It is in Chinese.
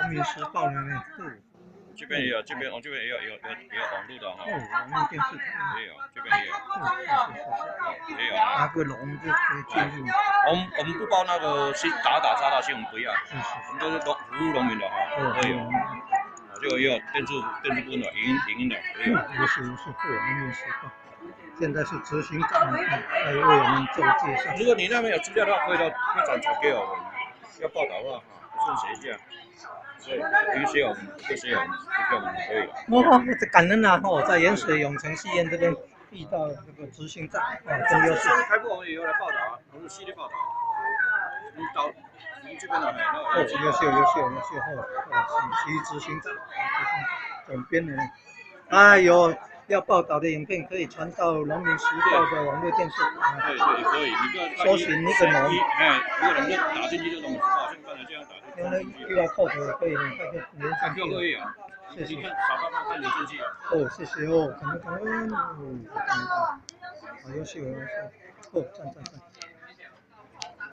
人民时报的呢，这边也有，这边我这边也有网络的哈。网络电视台也有，这边也有。也有。拿个龙就可以进入。我们不包那个打杀的新闻不要，我们都是服务农民的哈，都有。这个也有电视部的影音的也有。有是人民时报。现在是执行长来为我们做介绍。如果你那边有资料的话，可以转传给我们。要报道的话，顺谁一下。对，必须有，这些有，这个可以。哦，感恩啊！在盐水永城戏院这边遇到这个执行长真优秀。开播我们也有来报道啊，我们系列报道。你这边的优秀，徐执行长，总编的。有要报道的影片可以传到《农民时报》的网络电视。对，可以，你搜寻那个农，一个人就打进去就农民时报，像刚才这样打。用那QR code 可以很快就连上去了。可以啊，谢谢。扫看连进去。谢谢哦，感恩。好优秀，赞。